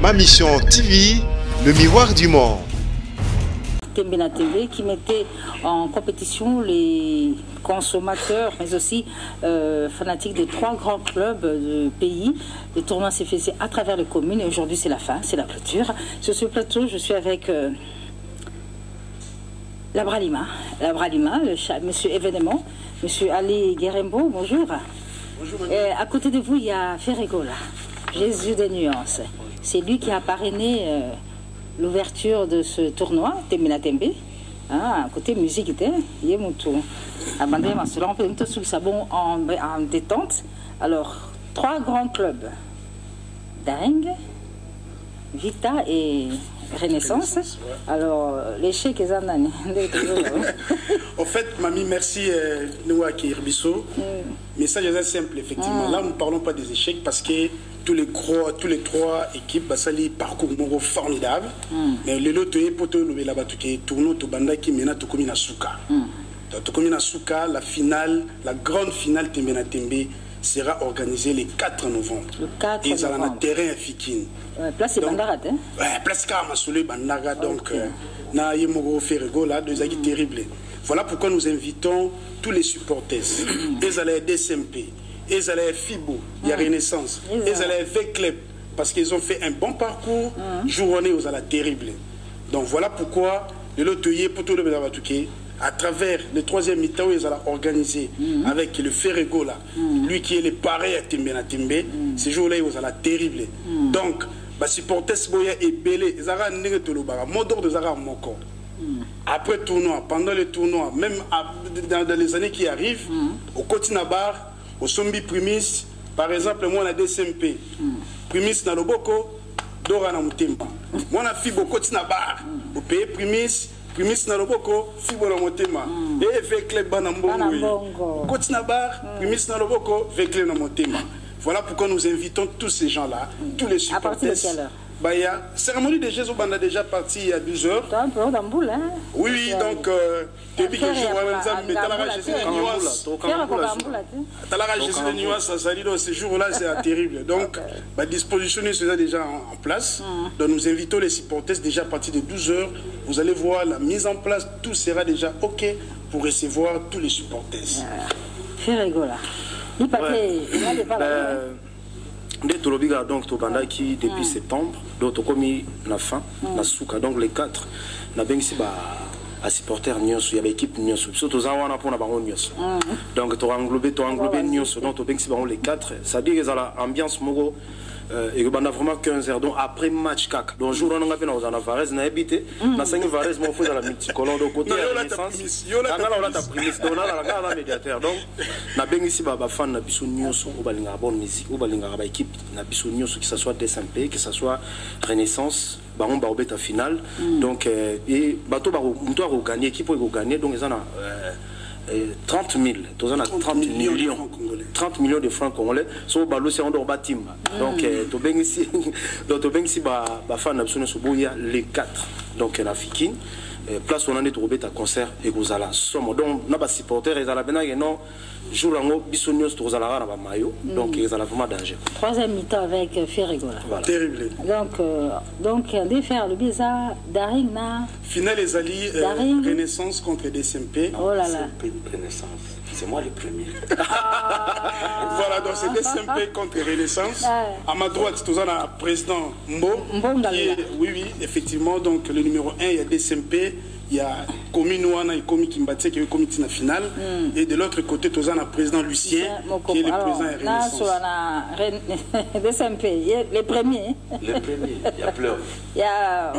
Ma Mission TV, le miroir du monde. Tembena TV qui mettait en compétition les consommateurs, mais aussi fanatiques des 3 grands clubs du pays. Le tournoi s'est fait à travers les communes et aujourd'hui c'est la fin, c'est la clôture. Sur ce plateau, je suis avec la Bralima, monsieur événement, monsieur Ali Guerembo, bonjour. Bonjour. Et à côté de vous, il y a Ferregola, Jésus des nuances. C'est lui qui a parrainé l'ouverture de ce tournoi, Tembena Tembe. Côté musique, il y a mon tour. On peut tout sous sabon en détente. Alors, 3 grands clubs, Daring, Vita et Renaissance. Ouais. Alors, l'échec est en année. En fait, Mamie, merci nous à Kirbiso. Message est simple, effectivement. Là, nous ne parlons pas des échecs parce que tous les 3 équipes, ça les parcours formidable. Mais le lot est pour le là-bas, tournoi to banda qui mena to komina suka. To komina suka, la finale, la grande finale Tembena Tembe sera organisée le 4 novembre. Le 4 novembre. Et ça a un terrain à Fikine. Place Bandarat, hein? Ouais, place Karamasoulé Bandarat. Donc, na yemoro Ferrego là, 2 acquis terribles. Voilà pourquoi nous invitons tous les supporters. Ils allaient DSMP, ils allaient FIBO, il y a Renaissance, ils allaient VClub, parce qu'ils ont fait un bon parcours, journée aux alas terribles. Donc voilà pourquoi le lotoyer pour tout le monde à travers le 3e mi-temps, ils allaient organiser avec le Ferrego là, lui qui est le pareil à Tembena Tembe, ces jours-là, ils allaient terribles. Donc, les supporters Boya et Belé, ils allaient négocier tout le bar, modor de Zara Moko. Après le tournoi, pendant le tournoi, même dans les années qui arrivent, au Kotinabar, au Sombi Primis, par exemple, moi on a DSMP, Primis na Loboko, Dora na Mutemba. Moi on a Fibo Kotinabar, au pays Primis na Loboko, Fibo na Mutemba. Et Vecleb Banambongo. Kotinabar, Primis na Loboko, Vecleb na Mutemba. Voilà pourquoi nous invitons tous ces gens-là, tous les supporters. À partir de quelle heure? La cérémonie de Jésus on a déjà parti il y a 12 heures. Oui, donc depuis que je vois même ça, mais ce jour-là, c'est terrible. Donc, la disposition est déjà en place. Donc, nous invitons les supporters déjà à partir de 12 heures. Vous allez voir la mise en place, tout sera déjà OK pour recevoir tous les supporters. C'est rigolo. Il donc Tobanda qui depuis septembre donc commis la fin la souka donc les 4 na bengsi à supporter nyonso ya l'équipe nyonso surtout za wana pour na bango nyonso donc to englober nyonso donc to bengsi bango les 4 ça dit que la ambiance moko et que banda vraiment 15 heures donc après match kaka donc jour on a fait na Varese na habité na 5 Varese mo fait la multicolore donc côté Renaissance on a ta primis donc la médiateur donc na bengisi ba fan na biso nyonso o balinga bonne musique o balinga ba équipe na biso nyonso que ça soit DSMP que ça soit Renaissance baron ba obeta finale donc et bato ba mto a gagner équipe pour gagner donc ils en a 30 000, 30 millions de francs congolais. So balo c'est en dehors bâtiment. Donc to bengisi ba fan absolument soboya les 4. Donc la Fikine place on en est trouvé ta concert et gozala somme donc na ba supporter et ala bena non jour lango bisonios to gozala na ba mayo donc ils ala vraiment danger. 3e mi-temps avec Ferregola. Voilà. Terrible. Donc de faire le bizarre Daring na finale les alliés Renaissance contre DSMP. Oh là là. Renaissance. C'est moi le premier. Voilà, donc c'est DSMP contre Renaissance. À ma droite, tout ça, on a président Mbo. Oui, effectivement, donc le numéro 1, il y a DSMP, il y a Komi Nouana et Komi Kimbate qui est le comité finale. Et de l'autre côté, tout ça, on a président Lucien qui est le président de Renaissance. DSMP, les premiers. Les premiers, il y a plein.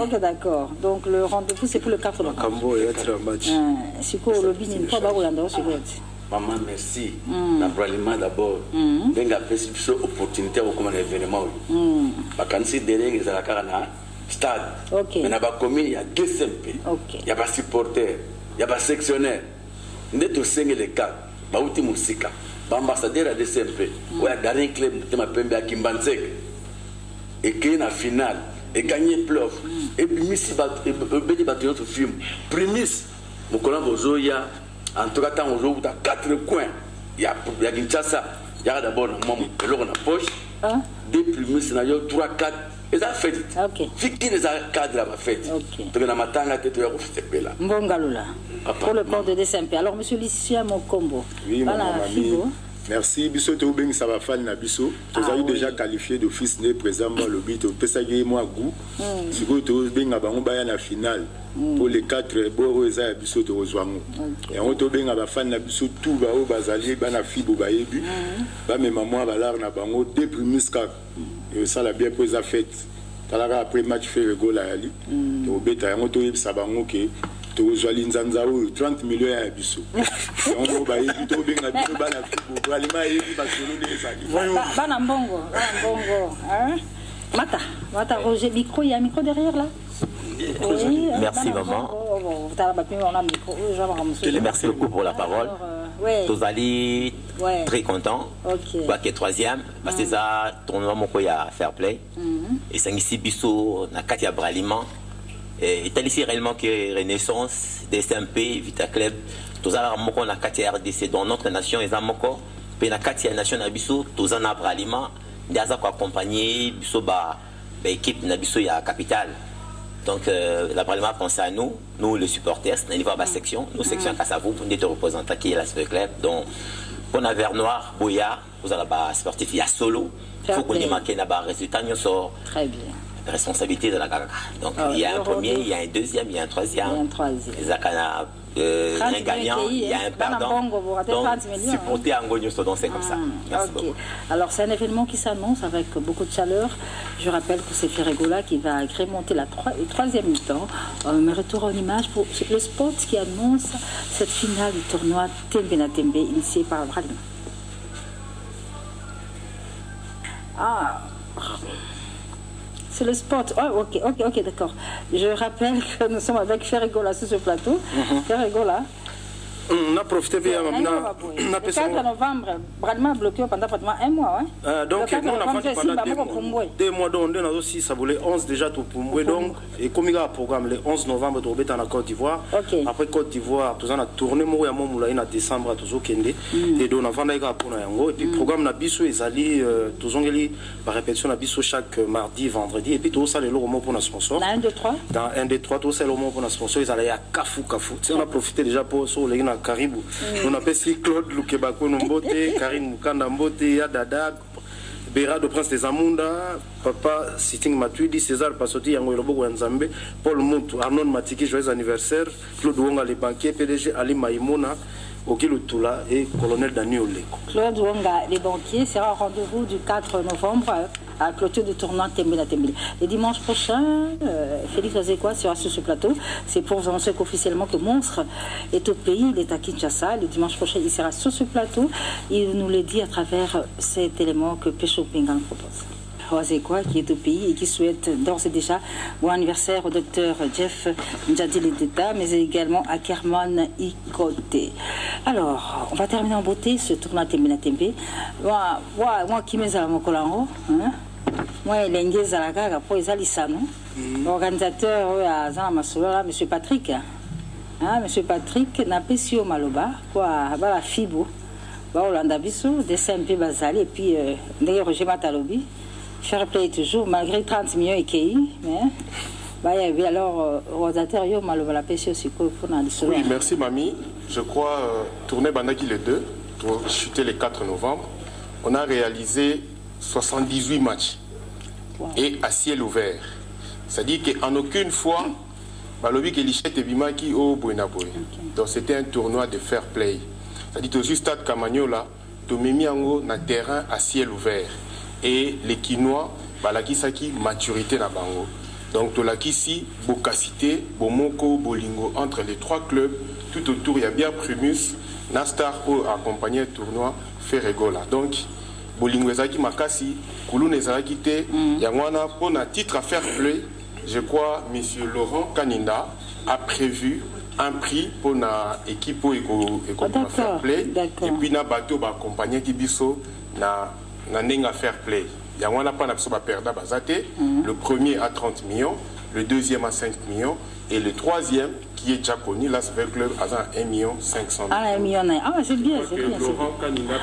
Ok, d'accord. Donc le rendez-vous, c'est pour le 4 novembre. Cambo et être un match. Maman, merci. Naturellement, d'abord, j'ai une opportunité pour un événement. Parce que derrière, il y a un stade. Mais dans la commune, il y a DSMP. Il y a des supporters, il y a des sectionnaires. Nous sommes tous les cas. Nous sommes tous les cas. L'ambassadeur de DSMP, il y a un club qui m'appelle à Kimbansek. Et qui est en finale. Et gagner playoff. Et puis, il y a un film. Prémisse, nous connaissons en tout cas, on joue à 4 coins. Il y a Kinshasa, il y a d'abord un membre de l'eau dans la poche. Des plumes, il y a 3, 4 eza fête fiki neza cadre la fête donc na matanga te to ya kufitepela mbongalula pour le port de DSMP. Alors monsieur Licia Mokombo, oui maman. Merci. Biso te oubeng ça va faire na biso. Tu as déjà qualifié d'office né présent dans le but. Tu peux gagner moi goût. Si vous te oubeng à bango baya na finale pour les 4 boro eza biso te rejoindre. Et on te oubeng à ba fan na biso tout ba o bazali ba na fibo ba yebi. Ba mes mamans ba lar na bango déprimis ka. Et ça la bien pose à fête. Talara après match fait rigole à ali. Tu obeta on te yeb sa bango ke 30 millions à Bissau. On va y aller bien à Bissau, Banambongo, Mata, Roger, micro, il y a un micro derrière là. Oui, merci maman. Merci beaucoup pour la parole. Tozali très content. Quoi que troisième, parce que ça tournoi mon à fair play. Et c'est ici Bissau, na Katia Braliment. Et ici réellement que Renaissance, DSMP, Vita Club, tous les na Katia RDC dans notre nation et Zamoko, puis na Katia nation Abisso, tous en Abraliment, d'aza ko accompagner Bisso ba équipe na Bisso ya capitale. Donc l'Abraliment pense à nous les supporters, na niveau ba section, nous section Kassavou pour nous représenter qui est la club. Donc pour na Vert Noir, Boya, vous allez ba sportif ya solo, faut qu'on y marque na ba résultat nous sort. Très bien. Responsabilité de la Gaga. Donc il y a un premier, il y a un deuxième, il y a un troisième. Un gagnant, il y a un perdant. Donc supporter Angonio, donc c'est comme ça. Merci beaucoup. Alors c'est un événement qui s'annonce avec beaucoup de chaleur. Je rappelle que c'est Ferregola qui va agrémenter le troisième mi-temps. Mais retour en image pour le spot qui annonce cette finale du tournoi Tembe na Tembe initié par Bralima. C'est le sport. Oh, ok, d'accord. Je rappelle que nous sommes avec Ferregola sur ce plateau. Ferregola. On a profité bien. Le 4 novembre, Bralima a bloqué pendant pratiquement un mois. Donc, nous avons fait pendant 2 mois. Donc, on a aussi, ça voulait 11 déjà tout pour moi. Donc, et comme il y a un programme, le 11 novembre, tu vas en Côte d'Ivoire. Après Côte d'Ivoire, tu as tourné en décembre, tu as Kende. Et donc, on a fait un pour Yango. Et puis, le programme na biso est allé, tu as répétition na biso chaque mardi, vendredi. Et puis, tu as le mot pour nos sponsors. Dans 1, 2, 3. Dans 1, 2, 3, tu as le mot pour nos sponsors. Ils allaient à Kafou. On a profité déjà pour les Caribou. On appelle si Claude Loukebako Mbote, Karine Mukanda Mbote, Yadada, Béra de Prince des Amunda, Papa Sitting Matuidi, César Passoti, Yango Lobo Nzambe, Paul Moutou, Arnon Matiki, joyeux anniversaire, Claude Wonga, les banquiers, PDG Ali Maïmona, Okilo Toula et Colonel Daniel Leko. Claude Wonga, les banquiers, sera au rendez-vous du 4 novembre à la clôture du tournoi Tembe na Tembe. Le dimanche prochain, Félix Azekwa sera sur ce plateau. C'est pour vous annoncer qu'officiellement que Monstre est au pays, il est à Kinshasa. Le dimanche prochain, il sera sur ce plateau. Il nous le dit à travers cet élément que Pécho Pingan propose. Azekwa qui est au pays et qui souhaite d'ores et déjà bon anniversaire au docteur Jeff Ndjadili Teta, mais également à Kerman Ikote. Alors, on va terminer en beauté ce tournoi Tembe na Tembe. Moi qui mets à mon colango, moi Lengue Zalaka pour les Alisano, l'organisateur à Zan Masolola, M. Patrick. M. Patrick n'a pas si au Maloba, quoi, la Fibo, Olanda Bissou, DSMP Bazali, et puis d'ailleurs Roger Matalobi. Fair play toujours, malgré 30 millions et qui, mais il y avait alors Rosateur Yo Maloba la pêche aussi pour Oui, merci Mamie. Je crois tourner Bandaki le 2, pour chuter le 4 novembre. On a réalisé 78 matchs et à ciel ouvert. C'est-à-dire qu'en aucune fois, Balobi Kelichet et Bimaki au Buenaboy. Donc c'était un tournoi de fair play. C'est-à-dire que au stade Camagnola, tu mets mis en terrain à ciel ouvert. Et les Quinois, balakisaki maturité na bango. Donc tolakisi bokacité, bomoko, bolingo entre les 3 clubs. Tout autour il y a bien Primus, Nastar ou accompagné tournoi Ferregola. Donc bolingo ezaki makasi, Kouloun ezaki te, yangwana pour un titre à faire play. Je crois monsieur Laurent Kaninda a prévu un prix pour na équipe et faire play. Et puis na bateau ba accompagner Kibiso na Nenga Fair Play. Il y a un perda bazate. Le premier à 30 millions, le deuxième à 5 millions et le troisième qui est déjà connu, là c'est le club à 1 million 500 000. 1 million. Ah, c'est bien, c'est bien. Laurent Kaninda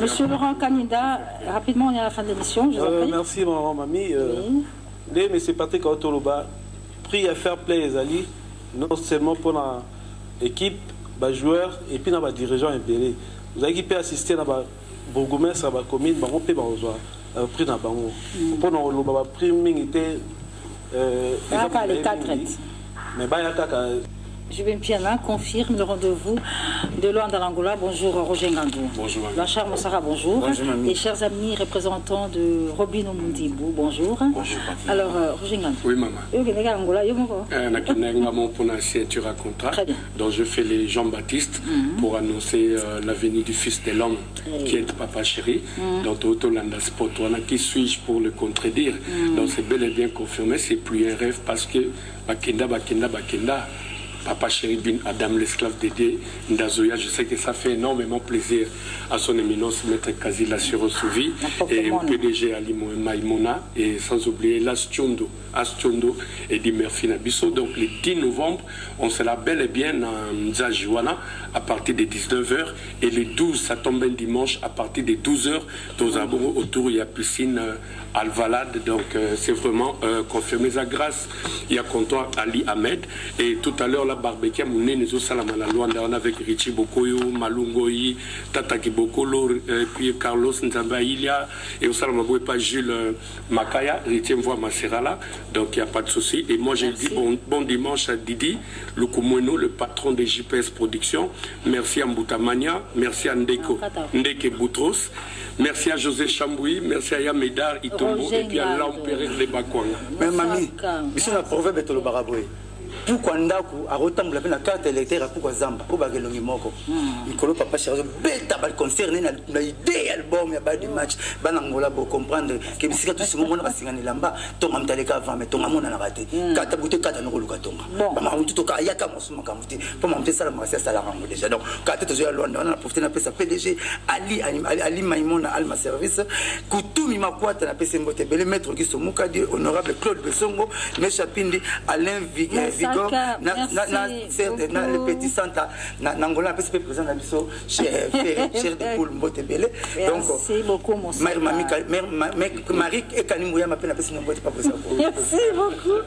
Monsieur Laurent Kaninda, rapidement on est à la fin de l'émission. Merci maman Mamie. mais M. Patrick Aotoloba, pris à faire play les alliés, non seulement pour l'équipe, les joueurs et puis les dirigeants impériaux. Vous avez pu assister à la bourgmestre, à la commune, on peut pris dans le banc. Pour le prix, était. Les 4. Mais je vais bien confirme le rendez-vous de Luanda l'Angola. Bonjour Roger Ngandou. Bonjour. Blanchard Moussara, bonjour. Bonjour mamie. Et chers amis représentants de Robin Omundibou, bonjour. Bonjour. Alors Roger Ngandou. Oui maman. Donc je fais les Jean-Baptiste pour annoncer la venue du fils de l'homme qui est Papa Chéri. Donc Autolanda Sport, qui suis-je pour le contredire. Donc c'est bel et bien confirmé, c'est plus un rêve parce que Bakenda. Papa Chéri bin Adam, l'esclave dédié Ndazoya, je sais que ça fait énormément plaisir à son éminence, Maître Kazila Sirosouvi, et au PDG Ali Maïmona, et sans oublier Astiondo et Di Murphy Nabiso. Donc le 10 novembre, on sera bel et bien à Nzajiwana à partir de 19h, et le 12, ça tombe un dimanche, à partir de 12h, autour il y a piscine Alvalade, donc c'est vraiment confirmé sa grâce. Il y a comptoir Ali Ahmed, et tout à l'heure, la barbecue, nous sommes à la Luanda avec Richie Bokoyo, Malungoyi, Tataki Bokolo, puis Carlos Nzambailia, et au Salamaboué, pas Jules Makaya, Richie Mvoa Maserala, donc il n'y a pas de souci. Et moi, j'ai dit bon dimanche à Didi Lukumweno, le patron de JPS Production. Merci à Mboutamania, merci à Ndeke Boutros, merci à José Chamboui, merci à Yamedar Itombo, et puis à l'Empéré de Bakwanga. Mais mamie, je suis un proverbe de Baraboué. Pourquoi ndaku a retamble la carte électorale pour Zamba pour bagelongi moko Nicolo Papa Chéri beta bal concerné na idée album ya ba di match banangola pour comprendre que bisika tout ce moment na basingani lamba to ngamtaleka avant mais to ngamona na raté kata buté kata no luka tonga ba ma mutu to ka yaka mosuma kamuti pour monter ça la marché ça la rango déjà donc kata to zo ya Luanda on a profité na pesa PDG Ali Maimona Alma Service kutumi makwata na pesa mbote bele maître Giso Mukadi honorable Claude Besongo Meshapindi Alain le petit centre n'angola peut se présenter à biso cher de poule mbote belé donc merci beaucoup mon frère Marie et Kanimouya m'appelle la personne mbote pas possible. Merci beaucoup.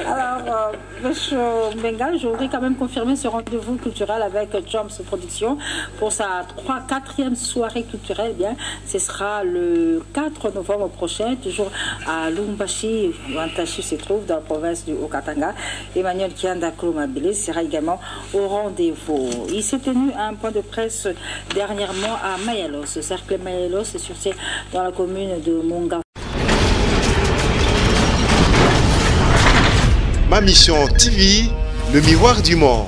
Alors monsieur Mbenga, j'aurais quand même confirmé ce rendez-vous culturel avec Joms Production pour sa 4e soirée culturelle. Bien, ce sera le 4 novembre prochain, toujours à Lumbashi, où Antachi se trouve dans la province du Haut-Katanga. Emmanuel Kianda Kolomabile sera également au rendez-vous. Il s'est tenu un point de presse dernièrement à Mayalos, ce cercle Mayalos est sur dans la commune de Monga. Ma mission TV, le miroir du monde.